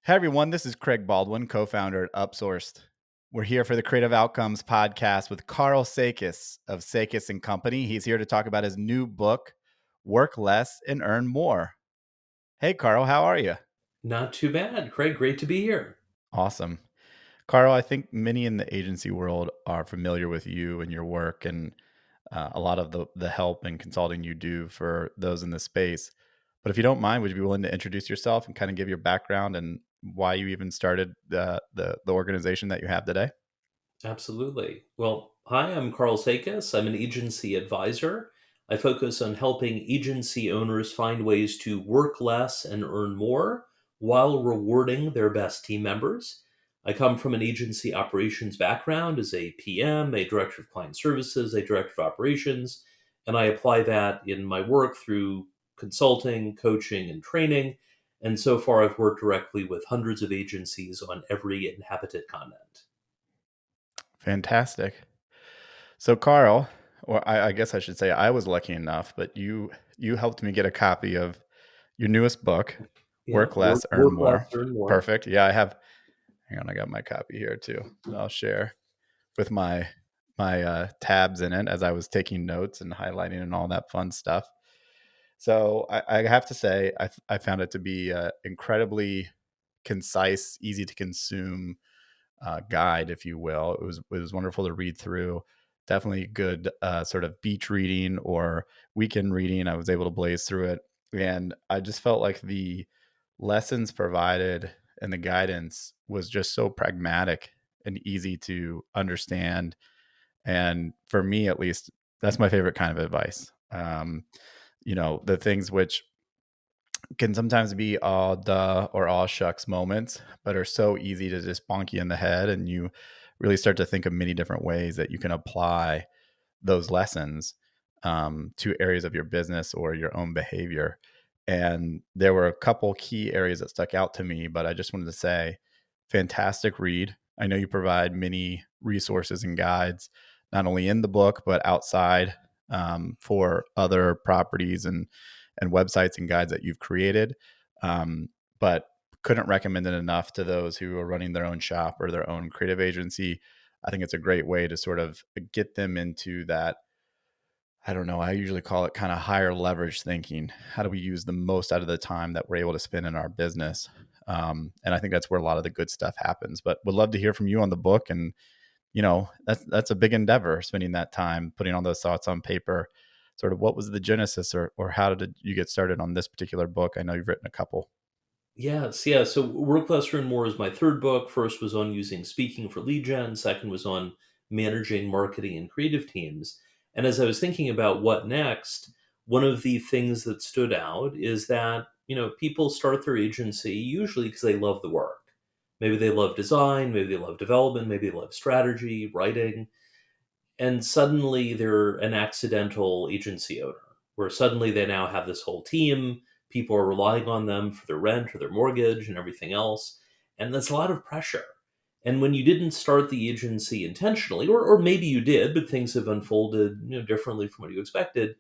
Hey everyone, this is Craig Baldwin, co-founder at Upsourced. We're here for the Creative Outcomes podcast with Karl Sakas of Sakas and Company. He's here to talk about his new book, Work Less and Earn More. Hey Karl, how are you? Not too bad, Craig. Great to be here. Awesome. Karl, I think many in the agency world are familiar with you and your work and a lot of the help and consulting you do for those in the space. But if you don't mind, would you be willing to introduce yourself and kind of give your background and why you even started the organization that you have today? Absolutely. Well, hi, I'm Karl Sakas. I'm an agency advisor. I focus on helping agency owners find ways to work less and earn more while rewarding their best team members. I come from an agency operations background as a PM, a director of client services, a director of operations, and I apply that in my work through consulting, coaching, and training. And so far, I've worked directly with hundreds of agencies on every inhabited continent. Fantastic. So, Karl, or I guess I should say, I was lucky enough, but you helped me get a copy of your newest book, Yeah, Work work Less, Earn work less, More. earn more. Perfect. Yeah, I have. Hang on, I got my copy here too. I'll share with my tabs in it as I was taking notes and highlighting and all that fun stuff. So I have to say, I found it to be incredibly concise, easy to consume guide, if you will. It was wonderful to read through. Definitely good sort of beach reading or weekend reading. I was able to blaze through it, and I just felt like the lessons provided and the guidance was just so pragmatic and easy to understand. And for me, at least, that's my favorite kind of advice. The things which can sometimes be all duh or all shucks moments, but are so easy to just bonk you in the head. And you really start to think of many different ways that you can apply those lessons to areas of your business or your own behavior. And there were a couple key areas that stuck out to me, but I just wanted to say, fantastic read. I know you provide many resources and guides, not only in the book, but outside for other properties and websites and guides that you've created. But couldn't recommend it enough to those who are running their own shop or their own creative agency. I think it's a great way to sort of get them into that. I don't know. I usually call it kind of higher leverage thinking. How do we use the most out of the time that we're able to spend in our business? And I think that's where a lot of the good stuff happens. But would love to hear from you on the book. And that's a big endeavor, spending that time putting all those thoughts on paper. Sort of what was the genesis, or how did you get started on this particular book? I know you've written a couple. Yes, yeah. So Work Less, Earn More is my third book. First was on using speaking for lead gen. Second was on managing marketing and creative teams. And as I was thinking about what next, one of the things that stood out is that, people start their agency usually because they love the work. Maybe they love design, maybe they love development, maybe they love strategy, writing. And suddenly they're an accidental agency owner where suddenly they now have this whole team, people are relying on them for their rent or their mortgage and everything else, and that's a lot of pressure. And when you didn't start the agency intentionally, or maybe you did but things have unfolded differently from what you expected,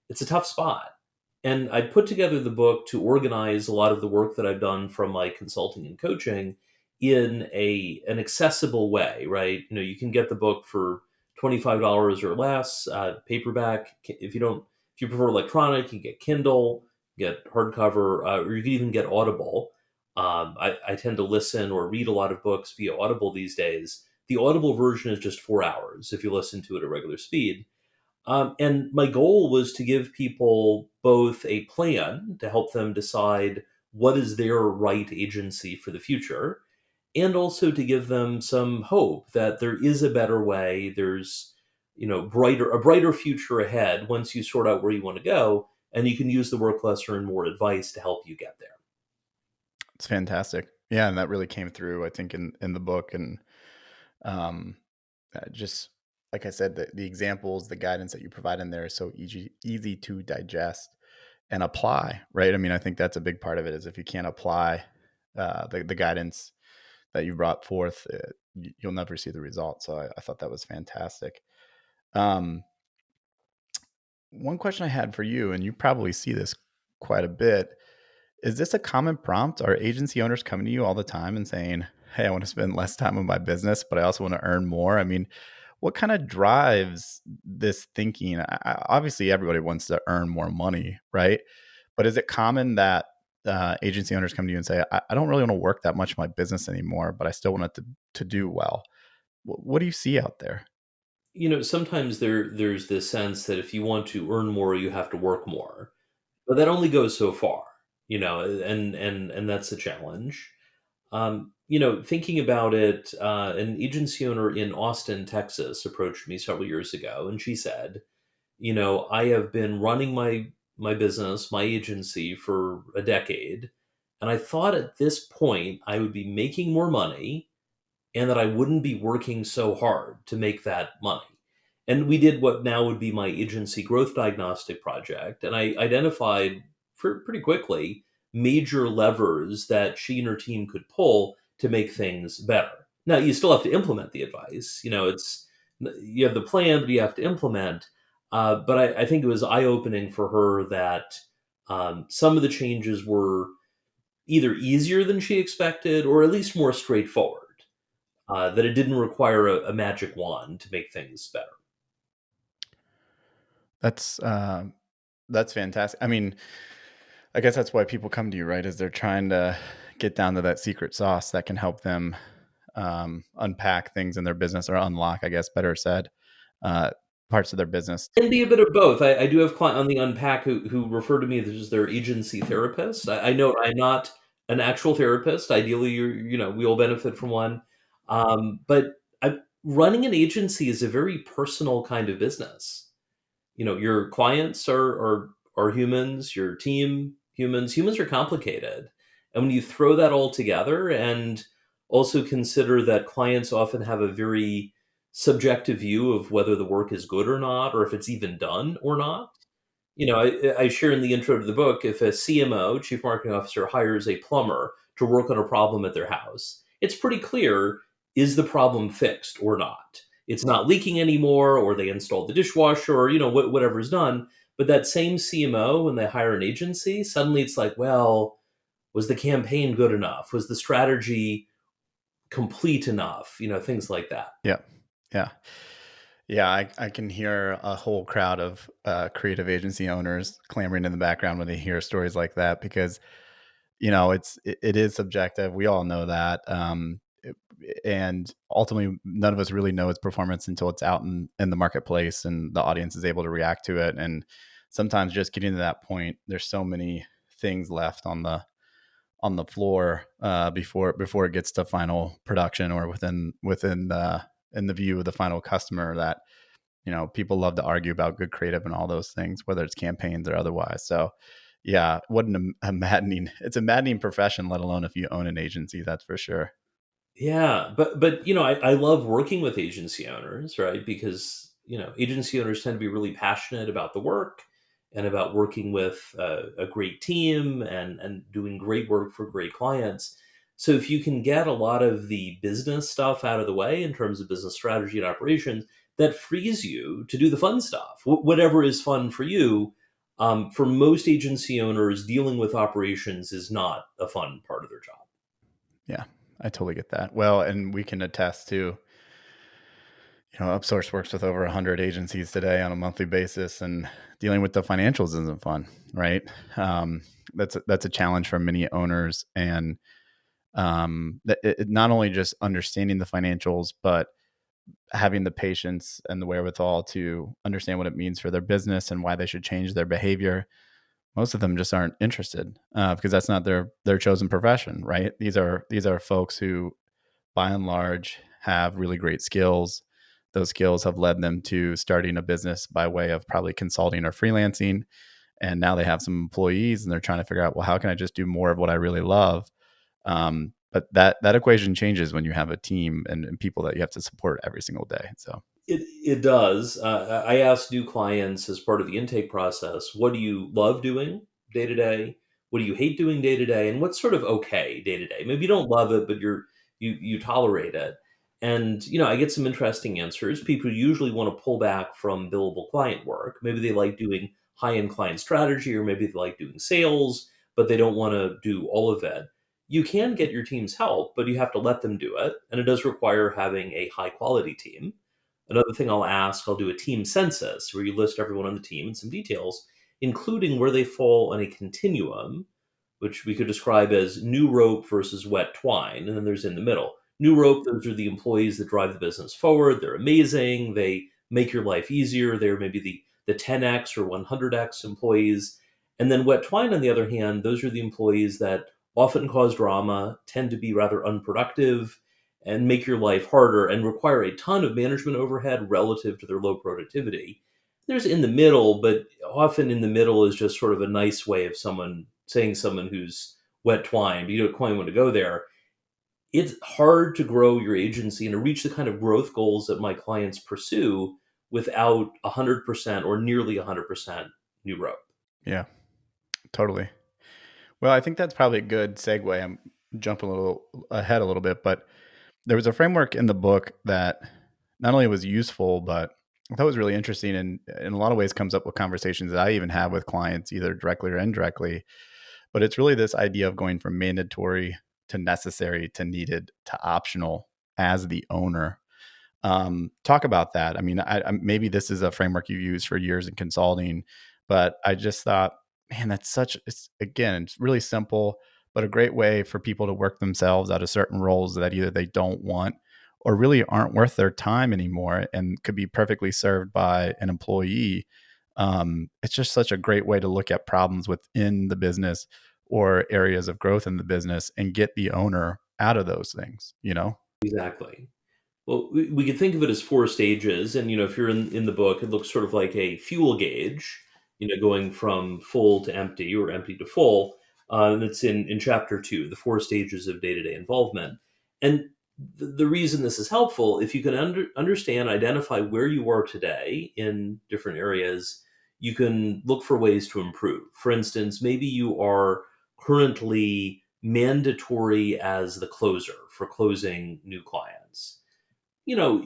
it's a tough spot. And I put together the book to organize a lot of the work that I've done from my consulting and coaching in an accessible way, right? You can get the book for $25 or less, paperback. If you prefer electronic, you can get Kindle, get hardcover, or you can even get Audible. I tend to listen or read a lot of books via Audible these days. The Audible version is just 4 hours if you listen to it at regular speed. And my goal was to give people both a plan to help them decide what is their right agency for the future, and also to give them some hope that there is a better way. There's a brighter future ahead once you sort out where you want to go, and you can use the work less, earn more advice to help you get there. It's fantastic. Yeah, and that really came through, I think, in the book. And um, just like I said, the examples, the guidance that you provide in there is so easy to digest and apply. Right. I mean, I think that's a big part of it. Is if you can't apply the guidance that you brought forth, you'll never see the results. So I thought that was fantastic. Um, One question I had for you, and you probably see this quite a bit, Is this a common prompt? Are agency owners coming to you all the time and saying, "Hey, I want to spend less time on my business, but I also want to earn more"? I mean, what kind of drives this thinking? Obviously, everybody wants to earn more money, right? But is it common that agency owners come to you and say, "I don't really want to work that much in my business anymore, but I still want it to do well"? What do you see out there? Sometimes there's this sense that if you want to earn more, you have to work more. But that only goes so far, and that's a challenge. Thinking about it, an agency owner in Austin, Texas, approached me several years ago, and she said, I have been running my business, my agency for a decade, and I thought at this point I would be making more money and that I wouldn't be working so hard to make that money. And we did what now would be my agency growth diagnostic project, and I identified pretty quickly major levers that she and her team could pull to make things better. Now, you still have to implement the advice. It's you have the plan, but you have to implement. But I think it was eye opening for her that some of the changes were either easier than she expected or at least more straightforward, that it didn't require a magic wand to make things better. That's that's fantastic. I mean, I guess that's why people come to you, right? Is they're trying to get down to that secret sauce that can help them unpack things in their business, or unlock, I guess, better said, uh, parts of their business. Can be a bit of both. I do have client on the Unpack who refer to me as their agency therapist. I know I'm not an actual therapist. Ideally, we all benefit from one. But running an agency is a very personal kind of business. Your clients are humans, your team humans are complicated, and when you throw that all together and also consider that clients often have a very subjective view of whether the work is good or not, or if it's even done or not. I share in the intro to the book, if a CMO, chief marketing officer, hires a plumber to work on a problem at their house, it's pretty clear, is the problem fixed or not? It's not leaking anymore, or they installed the dishwasher, or whatever's done. But that same CMO, when they hire an agency, suddenly it's like, well, was the campaign good enough? Was the strategy complete enough? Things like that. Yeah, yeah, yeah. I can hear a whole crowd of creative agency owners clamoring in the background when they hear stories like that, because it is subjective. We all know that. And ultimately, none of us really know its performance until it's out in the marketplace and the audience is able to react to it. And sometimes just getting to that point, there's so many things left on the floor before it gets to final production, or within the in the view of the final customer, that people love to argue about good creative and all those things, whether it's campaigns or otherwise. So yeah, what a maddening, it's a maddening profession, let alone if you own an agency, that's for sure. Yeah, but I love working with agency owners, right? Because agency owners tend to be really passionate about the work and about working with a great team and doing great work for great clients. So if you can get a lot of the business stuff out of the way in terms of business strategy and operations, that frees you to do the fun stuff, whatever is fun for you. For most agency owners, dealing with operations is not a fun part of their job. Yeah, I totally get that. Well, and we can attest to, Upsource works with over 100 agencies today on a monthly basis, and dealing with the financials isn't fun, right? Um, that's a challenge for many owners, and not only just understanding the financials, but having the patience and the wherewithal to understand what it means for their business and why they should change their behavior. Most of them just aren't interested, because that's not their chosen profession, right? These are folks who, by and large, have really great skills. Those skills have led them to starting a business by way of probably consulting or freelancing. And now they have some employees and they're trying to figure out, well, how can I just do more of what I really love? But that equation changes when you have a team and people that you have to support every single day. So It does. I ask new clients as part of the intake process, what do you love doing day to day? What do you hate doing day to day? And what's sort of okay day to day? Maybe you don't love it, but you tolerate it. And I get some interesting answers. People usually want to pull back from billable client work. Maybe they like doing high end client strategy, or maybe they like doing sales, but they don't want to do all of it. You can get your team's help, but you have to let them do it. And it does require having a high quality team. Another thing I'll do a team census where you list everyone on the team and some details, including where they fall on a continuum, which we could describe as new rope versus wet twine. And then there's in the middle. New rope, those are the employees that drive the business forward. They're amazing. They make your life easier. They're maybe the 10x or 100x employees. And then wet twine, on the other hand, those are the employees that often cause drama, tend to be rather unproductive, and make your life harder and require a ton of management overhead relative to their low productivity. There's in the middle, but often in the middle is just sort of a nice way of someone saying someone who's wet twine, but you don't quite want to go there. It's hard to grow your agency and to reach the kind of growth goals that my clients pursue without 100% or nearly 100% new rope. Yeah, totally. Well, I think that's probably a good segue. I'm jumping a little ahead a little bit, but there was a framework in the book that not only was useful, but I thought was really interesting and in a lot of ways comes up with conversations that I even have with clients, either directly or indirectly. But it's really this idea of going from mandatory to necessary to needed to optional as the owner. Talk about that. I mean, maybe this is a framework you've used for years in consulting, but I just thought, man, it's really simple, but a great way for people to work themselves out of certain roles that either they don't want or really aren't worth their time anymore and could be perfectly served by an employee. It's just such a great way to look at problems within the business or areas of growth in the business and get the owner out of those things, you know? Exactly. Well, we could think of it as four stages, and if you're in the book, it looks sort of like a fuel gauge, going from full to empty or empty to full. And it's in chapter 2, the four stages of day-to-day involvement. And the reason this is helpful, if you can understand, identify where you are today in different areas, you can look for ways to improve. For instance, maybe you are currently mandatory as the closer for closing new clients. you know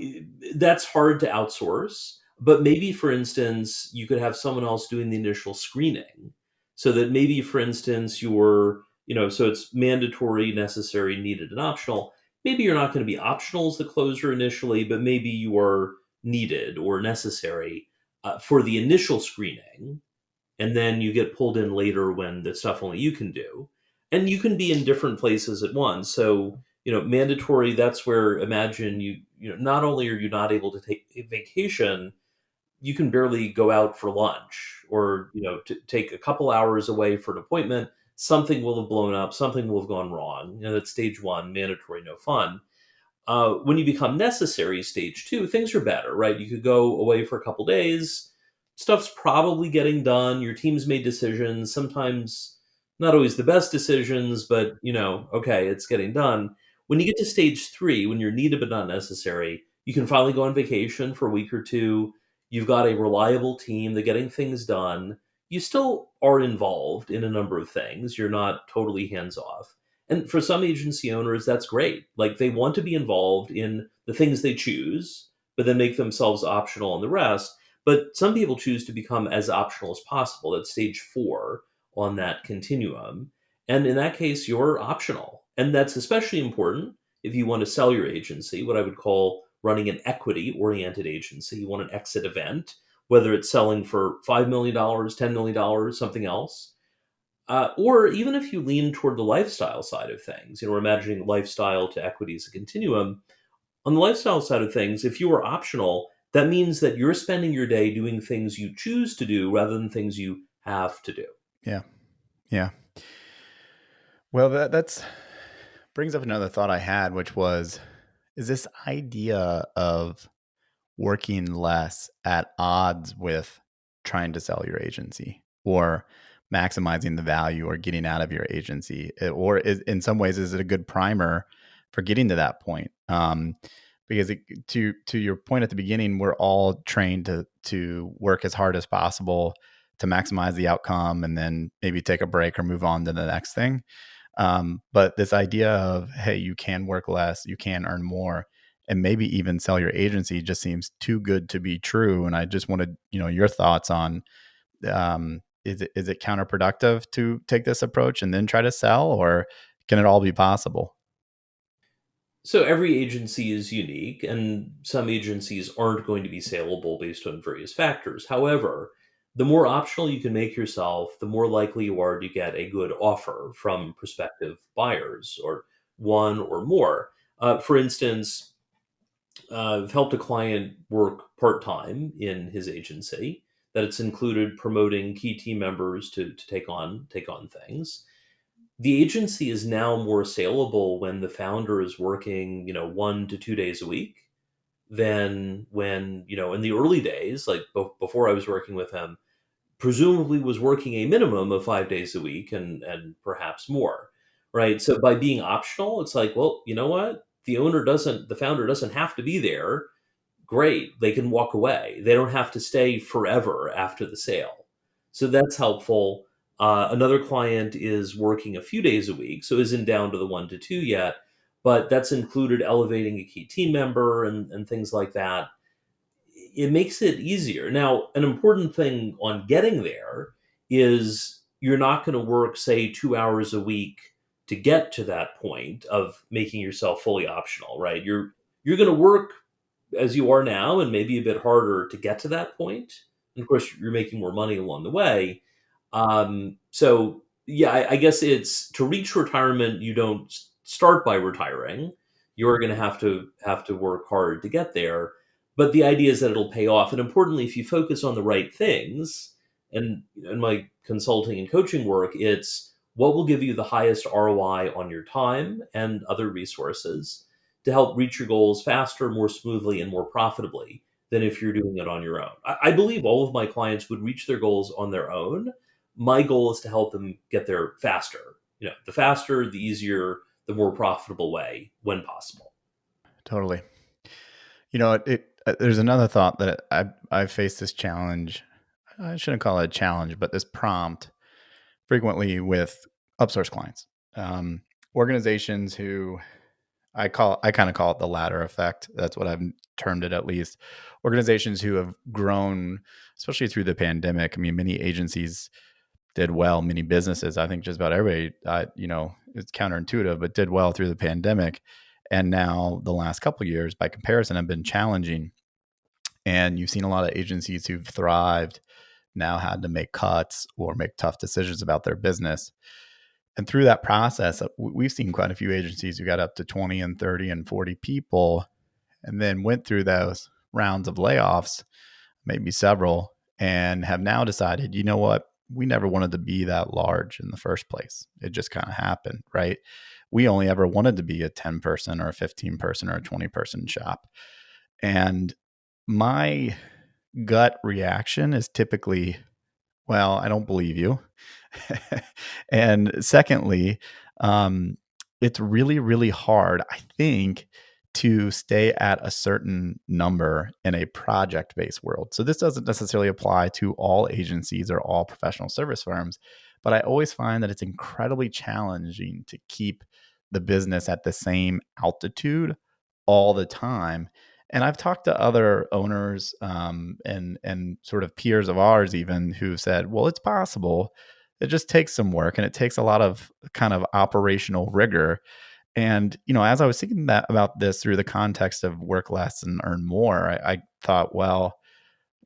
that's hard to outsource, but maybe, for instance, you could have someone else doing the initial screening, so that maybe, for instance, so it's mandatory, necessary, needed, and optional. Maybe you're not going to be optional as the closer initially, but maybe you are needed or necessary for the initial screening, and then you get pulled in later when the stuff only you can do. And you can be in different places at once. So mandatory, that's where, imagine, not only are you not able to take a vacation, you can barely go out for lunch, or to take a couple hours away for an appointment. Something will have blown up, something will have gone wrong. That's stage one, mandatory, no fun. When you become necessary, stage two, things are better, right? You could go away for a couple days. Stuff's probably getting done. Your team's made decisions, sometimes not always the best decisions, but okay, it's getting done. When you get to stage three, when you're needed but not necessary, you can finally go on vacation for a week or two. You've got a reliable team, they're getting things done. You still are involved in a number of things. You're not totally hands off. And for some agency owners, that's great. Like, they want to be involved in the things they choose, but then make themselves optional on the rest. But some people choose to become as optional as possible. That's stage four on that continuum. And in that case, you're optional. And that's especially important if you want to sell your agency, what I would call running an equity oriented agency. You want an exit event, whether it's selling for $5 million, $10 million, something else. Or even if you lean toward the lifestyle side of things, we're imagining lifestyle to equity as a continuum. On the lifestyle side of things, if you are optional, that means that you're spending your day doing things you choose to do rather than things you have to do. Yeah. Yeah. Well, that's brings up another thought I had, which was, is this idea of working less at odds with trying to sell your agency or maximizing the value or getting out of your agency? In some ways, is it a good primer for getting to that point? Because to your point at the beginning, we're all trained to work as hard as possible to maximize the outcome and then maybe take a break or move on to the next thing. But this idea of, hey, you can work less, you can earn more, and maybe even sell your agency just seems too good to be true. And I just wanted, your thoughts on is it counterproductive to take this approach and then try to sell, or can it all be possible? So every agency is unique, and some agencies aren't going to be saleable based on various factors. However, the more optional you can make yourself, the more likely you are to get a good offer from prospective buyers, or one or more. For instance, I've helped a client work part time in his agency. That it's included promoting key team members to take on things. The agency is now more saleable when the founder is working, 1 to 2 days a week, than when, in the early days, like before I was working with him, presumably was working a minimum of 5 days a week, and perhaps more. Right. So by being optional, it's like, well, you know what? The founder doesn't have to be there. Great. They can walk away. They don't have to stay forever after the sale. So that's helpful. Another client is working a few days a week, so isn't down to the 1 to 2 yet, but that's included elevating a key team member and things like that. It makes it easier. Now, an important thing on getting there is you're not going to work, say, 2 hours a week to get to that point of making yourself fully optional, right? You're going to work as you are now, and maybe a bit harder to get to that point. And of course, you're making more money along the way. So yeah, I guess it's to reach retirement. You don't start by retiring. You're going to have to work hard to get there. But the idea is that it'll pay off. And importantly, if you focus on the right things, and in my consulting and coaching work, it's what will give you the highest ROI on your time and other resources to help reach your goals faster, more smoothly, and more profitably than if you're doing it on your own. I believe all of my clients would reach their goals on their own. My goal is to help them get there faster. The faster, the easier, the more profitable way when possible. Totally. There's another thought that I've faced this challenge. I shouldn't call it a challenge, but this prompt frequently with upsource clients, organizations who I kind of call it the ladder effect. That's what I've termed it, at least. Organizations who have grown, especially through the pandemic. I mean, many agencies did well, many businesses. I think just about everybody, it's counterintuitive, but did well through the pandemic. And now the last couple of years, by comparison, have been challenging. And you've seen a lot of agencies who've thrived now had to make cuts or make tough decisions about their business. And through that process, we've seen quite a few agencies who got up to 20 and 30 and 40 people and then went through those rounds of layoffs, maybe several, and have now decided, you know what? We never wanted to be that large in the first place. It just kind of happened, right? We only ever wanted to be a 10 person or a 15 person or a 20 person shop. And my gut reaction is typically, well, I don't believe you. And secondly, it's really, really hard, I think, to stay at a certain number in a project based world. So this doesn't necessarily apply to all agencies or all professional service firms, but I always find that it's incredibly challenging to keep the business at the same altitude all the time. And I've talked to other owners, and sort of peers of ours even, who said, well, it's possible. It just takes some work and it takes a lot of kind of operational rigor. And, as I was thinking about this through the context of work less and earn more, I thought, well,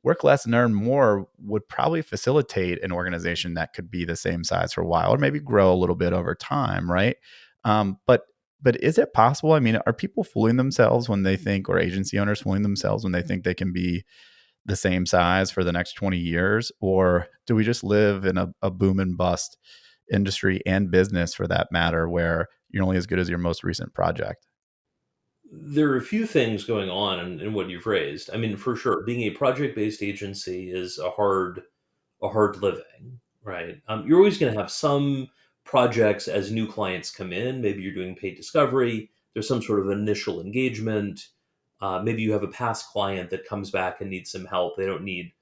work less and earn more would probably facilitate an organization that could be the same size for a while, or maybe grow a little bit over time, right? But is it possible? I mean, are people fooling themselves when they think, or agency owners fooling themselves when they think they can be the same size for the next 20 years? Or do we just live in a boom and bust industry, and business for that matter, where you're only as good as your most recent project? There are a few things going on in what you've raised. I mean, for sure, being a project-based agency is a hard living, right? You're always going to have some projects as new clients come in. Maybe you're doing paid discovery. There's some sort of initial engagement. Maybe you have a past client that comes back and needs some help. They don't need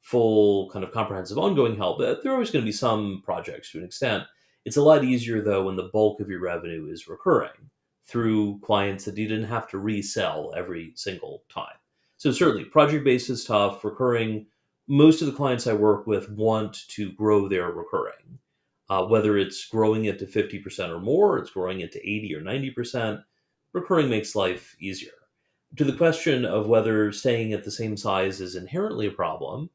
full kind of comprehensive ongoing help, but there are always going to be some projects to an extent. It's a lot easier though when the bulk of your revenue is recurring through clients that you didn't have to resell every single time. So certainly project based is tough. Recurring most of the clients I work with want to grow their recurring. Whether it's growing it to 50% or more, it's growing it to 80 or 90%, recurring makes life easier. To the question of whether staying at the same size is inherently a problem,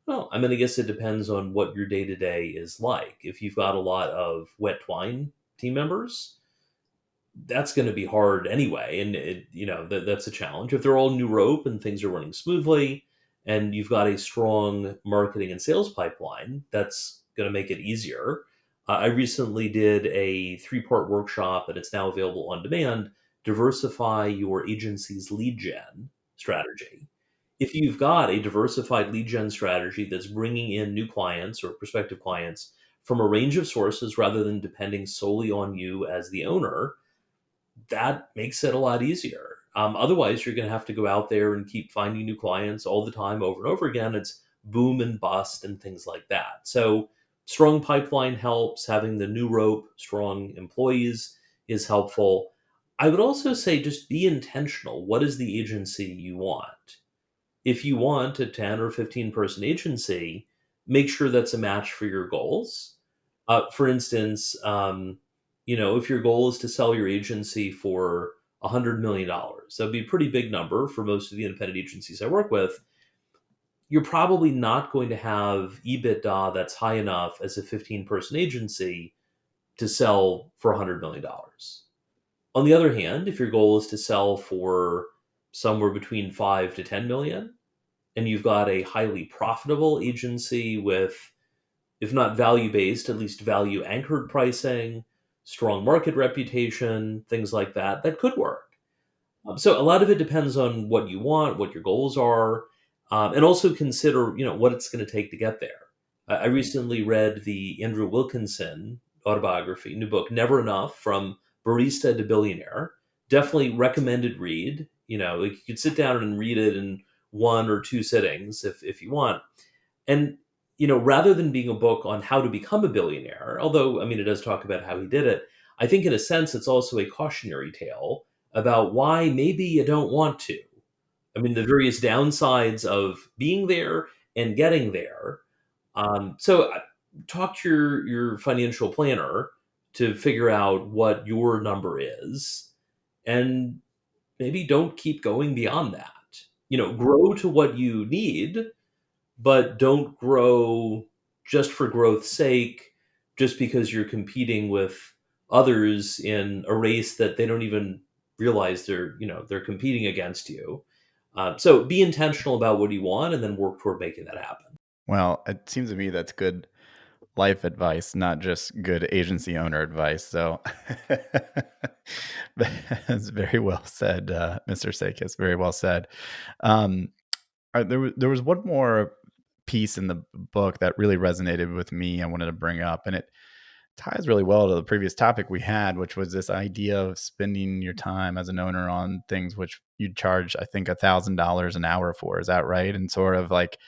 well, I mean, I guess it depends on what your day to day is like. If you've got a lot of wet twine team members, that's going to be hard anyway, and that's a challenge. If they're all new rope and things are running smoothly, and you've got a strong marketing and sales pipeline, that's going to make it easier. I recently did a 3-part workshop, and it's now available on demand. Diversify your agency's lead gen strategy. If you've got a diversified lead gen strategy that's bringing in new clients or prospective clients from a range of sources rather than depending solely on you as the owner, that makes it a lot easier. Otherwise, you're going to have to go out there and keep finding new clients all the time over and over again. It's boom and bust and things like that. So, strong pipeline helps. Having the new rope, strong employees is helpful. I would also say just be intentional. What is the agency you want? If you want a 10 or 15 person agency, make sure that's a match for your goals. For instance, if your goal is to sell your agency for $100 million, that'd be a pretty big number for most of the independent agencies I work with. You're probably not going to have EBITDA that's high enough as a 15-person agency to sell for $100 million. On the other hand, if your goal is to sell for somewhere between 5 to 10 million, and you've got a highly profitable agency with, if not value based, at least value anchored pricing, strong market reputation, things like that, that could work. So a lot of it depends on what you want, what your goals are, and also consider, what it's going to take to get there. I recently read the Andrew Wilkinson autobiography, new book, Never Enough: From Barista to Billionaire. Definitely recommended read. Like, you could sit down and read it in 1 or 2 sittings if you want. And rather than being a book on how to become a billionaire, although I mean it does talk about how he did it, I think in a sense it's also a cautionary tale about why maybe you don't want to. I mean, the various downsides of being there and getting there. So talk to your financial planner to figure out what your number is, and maybe don't keep going beyond that. Grow to what you need, but don't grow just for growth's sake, just because you're competing with others in a race that they don't even realize they're competing against you. So be intentional about what you want, and then work toward making that happen. Well, it seems to me that's good life advice, not just good agency owner advice. So that's very well said, Mr. Sakas. Very well said. Um, there was one more piece in the book that really resonated with me. I wanted to bring up, and it ties really well to the previous topic we had, which was this idea of spending your time as an owner on things which you'd charge, I think, $1,000 an hour for. Is that right? And sort of like,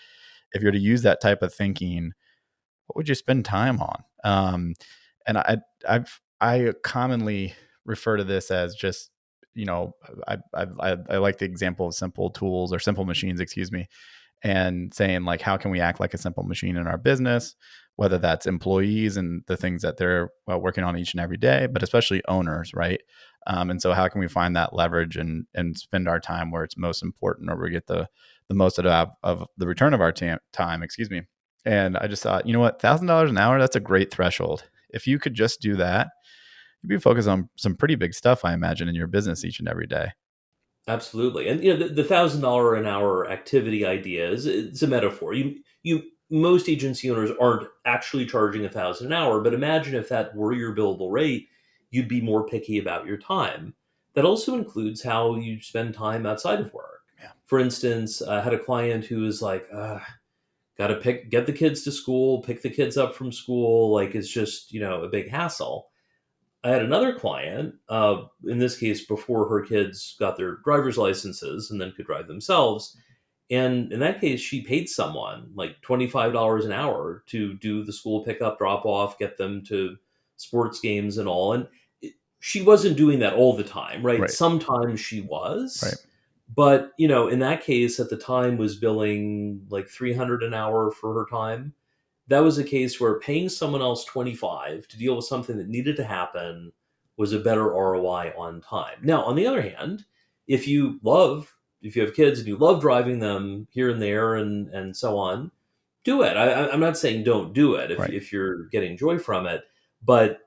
if you're to use that type of thinking, what would you spend time on? And I commonly refer to this as just, you know, I like the example of simple tools or simple machines, excuse me, and saying like, how can we act like a simple machine in our business, whether that's employees and the things that they're working on each and every day, but especially owners, right? And so how can we find that leverage and spend our time where it's most important, or we get the most of the return of our time, excuse me. And I just thought, you know what, $1,000 an hour, that's a great threshold. If you could just do that, you'd be focused on some pretty big stuff, I imagine, in your business each and every day. Absolutely. And the $1,000 an hour activity idea is, it's a metaphor. You Most agency owners aren't actually charging 1,000 an hour, but imagine if that were your billable rate, you'd be more picky about your time. That also includes how you spend time outside of work. Yeah. For instance, I had a client who was like, got to get the kids to school, pick the kids up from school. Like, it's just, a big hassle. I had another client, in this case, before her kids got their driver's licenses and then could drive themselves. And in that case, she paid someone like $25 an hour to do the school pickup, drop off, get them to sports games and all. And she wasn't doing that all the time, right? Right. Sometimes she Right. was. But, in that case, at the time was billing like 300 an hour for her time. That was a case where paying someone else 25 to deal with something that needed to happen was a better ROI on time. Now, on the other hand, if you have kids and you love driving them here and there and so on, do it. I'm not saying don't do it Right. if you're getting joy from it, but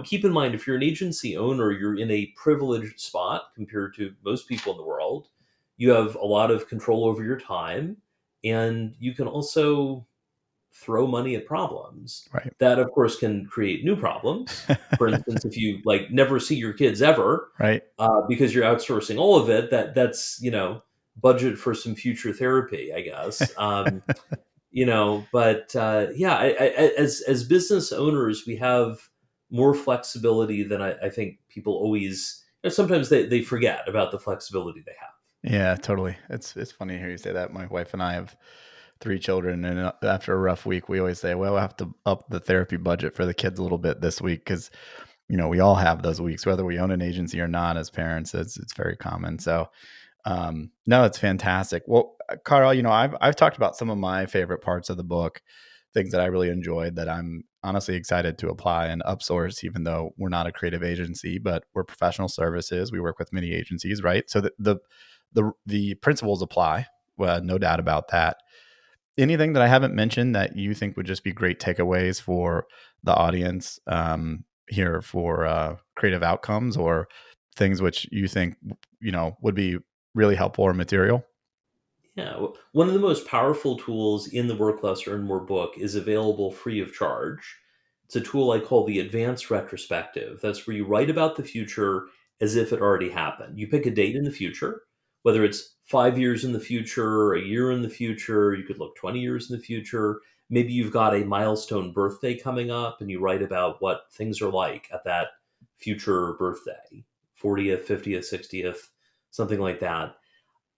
keep in mind, if you're an agency owner, you're in a privileged spot compared to most people in the world. You have a lot of control over your time, and you can also throw money at problems. Right. That, of course, can create new problems. For instance, if you like never see your kids ever Right. because you're outsourcing all of it, that's budget for some future therapy, I guess. But yeah, as business owners, we have more flexibility than I think people always. Sometimes they forget about the flexibility they have. Yeah, totally. It's funny to hear you say that. My wife and I have 3 children, and after a rough week, we always say, "Well, we'll have to up the therapy budget for the kids a little bit this week," because we all have those weeks, whether we own an agency or not. As parents, it's very common. So, no, it's fantastic. Well, Carl, I've talked about some of my favorite parts of the book, things that I really enjoyed that I'm honestly excited to apply and upsource, even though we're not a creative agency, but we're professional services. We work with many agencies, right? So the principles apply. Well, no doubt about that. Anything that I haven't mentioned that you think would just be great takeaways for the audience here for creative outcomes, or things which you think would be really helpful or material? Yeah, one of the most powerful tools in the Work Less, Earn More book is available free of charge. It's a tool I call the Advance Retrospective. That's where you write about the future as if it already happened. You pick a date in the future, whether it's 5 years in the future, a year in the future, you could look 20 years in the future. Maybe you've got a milestone birthday coming up and you write about what things are like at that future birthday, 40th, 50th, 60th, something like that.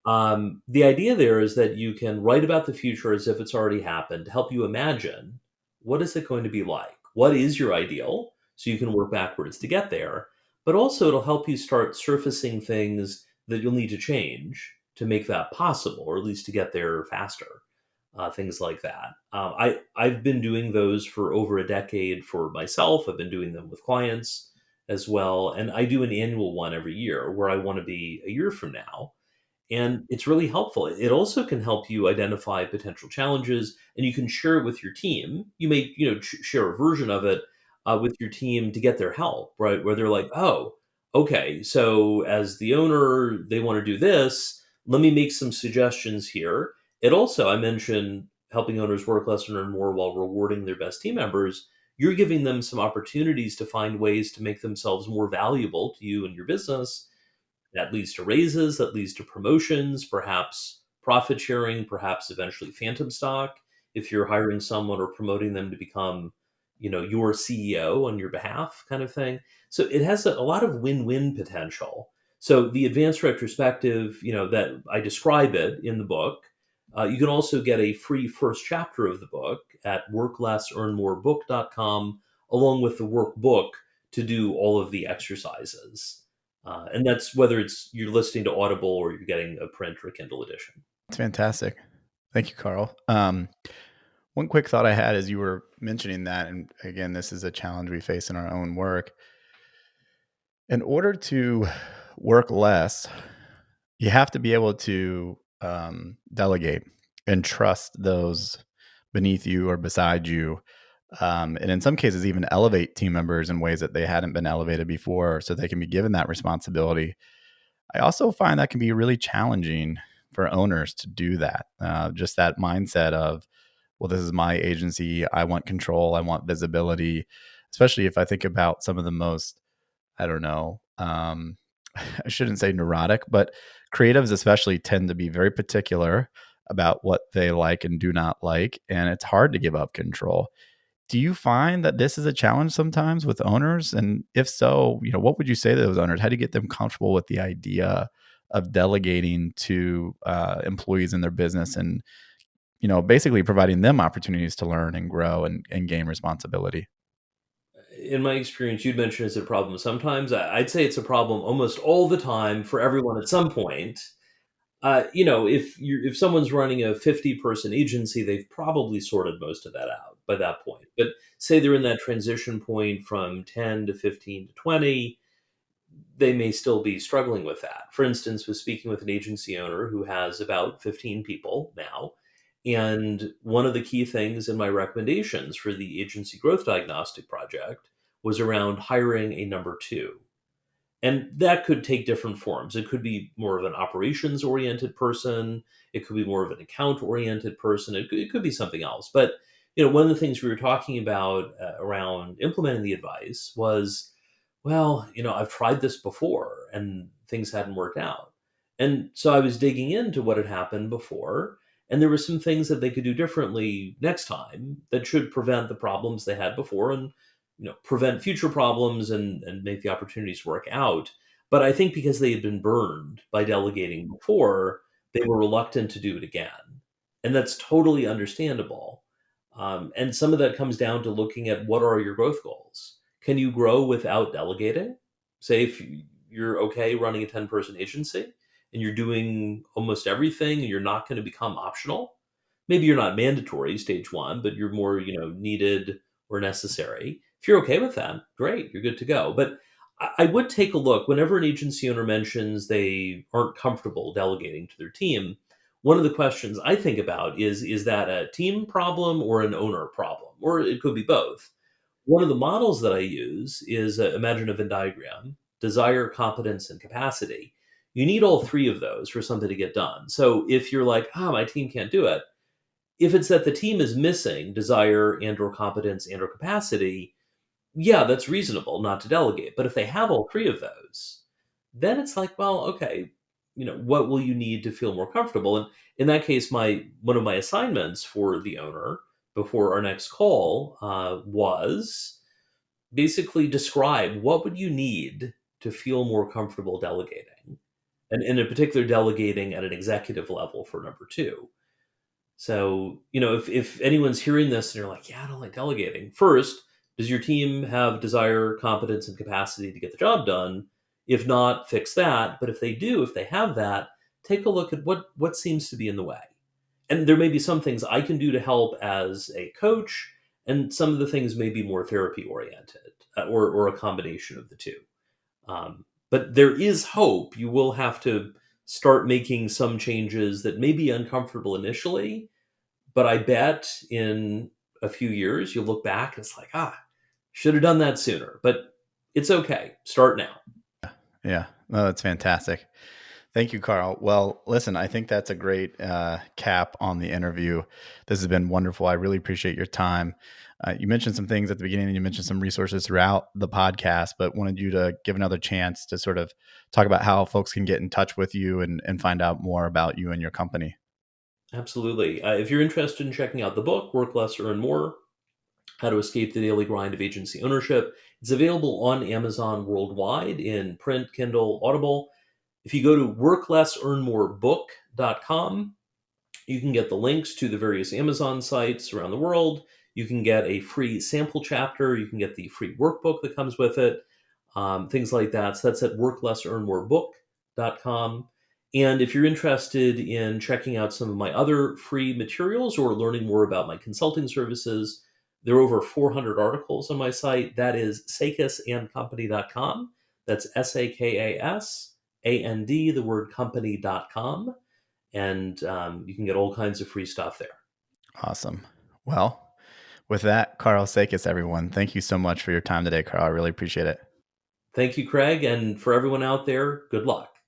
The idea there is that you can write about the future as if it's already happened to help you imagine what is it going to be like? What is your ideal? So you can work backwards to get there. But also, it'll help you start surfacing things that you'll need to change to make that possible, or at least to get there faster. Things like that. I've been doing those for over a decade for myself. I've been doing them with clients as well, and I do an annual one every year where I want to be a year from now, and it's really helpful. It also can help you identify potential challenges, and you can share it with your team. You may, share a version of it with your team to get their help, right? Where they're like, "Oh, okay, so as the owner, they want to do this. Let me make some suggestions here." It also, I mentioned helping owners work less and earn more while rewarding their best team members. You're giving them some opportunities to find ways to make themselves more valuable to you and your business. That leads to raises, that leads to promotions, perhaps profit sharing, perhaps eventually phantom stock if you're hiring someone or promoting them to become, your CEO on your behalf, kind of thing. So it has a lot of win-win potential. So the advanced retrospective, that I describe it in the book, you can also get a free first chapter of the book at worklessearnmorebook.com, along with the workbook to do all of the exercises. And that's whether it's you're listening to Audible or you're getting a print or Kindle edition. It's fantastic. Thank you, Carl. One quick thought I had as you were mentioning that, and again, this is a challenge we face in our own work. In order to work less, you have to be able to delegate and trust those beneath you or beside you. And in some cases, even elevate team members in ways that they hadn't been elevated before so they can be given that responsibility. I also find that can be really challenging for owners to do that. Just that mindset of, well, this is my agency. I want control. I want visibility, especially if I think about some of the most, I don't know, I shouldn't say neurotic, but creatives especially tend to be very particular about what they like and do not like. And it's hard to give up control. Do you find that this is a challenge sometimes with owners? And if so, what would you say to those owners? How do you get them comfortable with the idea of delegating to employees in their business and, basically providing them opportunities to learn and grow and gain responsibility? In my experience, you'd mentioned it's a problem sometimes. I'd say it's a problem almost all the time for everyone at some point. if someone's running a 50-person agency, they've probably sorted most of that out by that point. But say they're in that transition point from 10 to 15 to 20, they may still be struggling with that. For instance, was speaking with an agency owner who has about 15 people now. And one of the key things in my recommendations for the agency growth diagnostic project was around hiring a number two. And that could take different forms. It could be more of an operations oriented person. It could be more of an account oriented person. It could be something else. But one of the things we were talking about around implementing the advice was, well, I've tried this before and things hadn't worked out. And so I was digging into what had happened before, and there were some things that they could do differently next time that should prevent the problems they had before, and prevent future problems, and make the opportunities work out. But I think because they had been burned by delegating before, they were reluctant to do it again, and that's totally understandable. And some of that comes down to looking at what are your growth goals. Can you grow without delegating? Say if you're okay running a 10-person agency and you're doing almost everything and you're not going to become optional. Maybe you're not mandatory stage one, but you're more, needed or necessary. If you're okay with that, great, you're good to go. But I would take a look whenever an agency owner mentions they aren't comfortable delegating to their team. One of the questions I think about is that a team problem or an owner problem? Or it could be both. One of the models that I use is imagine a Venn diagram: desire, competence, and capacity. You need all three of those for something to get done. So if you're like, my team can't do it, if it's that the team is missing desire and or competence and or capacity, yeah, that's reasonable not to delegate. But if they have all three of those, then it's like, well, okay, what will you need to feel more comfortable? And in that case, my one of my assignments for the owner before our next call was basically describe what would you need to feel more comfortable delegating, and in a particular delegating at an executive level for number two. So, if anyone's hearing this and you're like, yeah, I don't like delegating. First, does your team have desire, competence, and capacity to get the job done? If not, fix that. But if they do, if they have that, take a look at what seems to be in the way. And there may be some things I can do to help as a coach, and some of the things may be more therapy oriented, or a combination of the two. But there is hope. You will have to start making some changes that may be uncomfortable initially, but I bet in a few years you'll look back and it's like, should have done that sooner. But it's okay. Start now. Yeah, no, that's fantastic. Thank you, Karl. Well, listen, I think that's a great cap on the interview. This has been wonderful. I really appreciate your time. You mentioned some things at the beginning, and you mentioned some resources throughout the podcast, but wanted you to give another chance to sort of talk about how folks can get in touch with you and find out more about you and your company. Absolutely. If you're interested in checking out the book, Work Less, Earn More: How to Escape the Daily Grind of Agency Ownership, it's available on Amazon worldwide in print, Kindle, Audible. If you go to worklessearnmorebook.com, you can get the links to the various Amazon sites around the world. You can get a free sample chapter. You can get the free workbook that comes with it, things like that. So that's at worklessearnmorebook.com. And if you're interested in checking out some of my other free materials or learning more about my consulting services, there are over 400 articles on my site. That is sakasandcompany.com. That's SAKASAND, the word company.com. And you can get all kinds of free stuff there. Awesome. Well, with that, Karl Sakas, everyone, thank you so much for your time today, Karl. I really appreciate it. Thank you, Craig. And for everyone out there, good luck.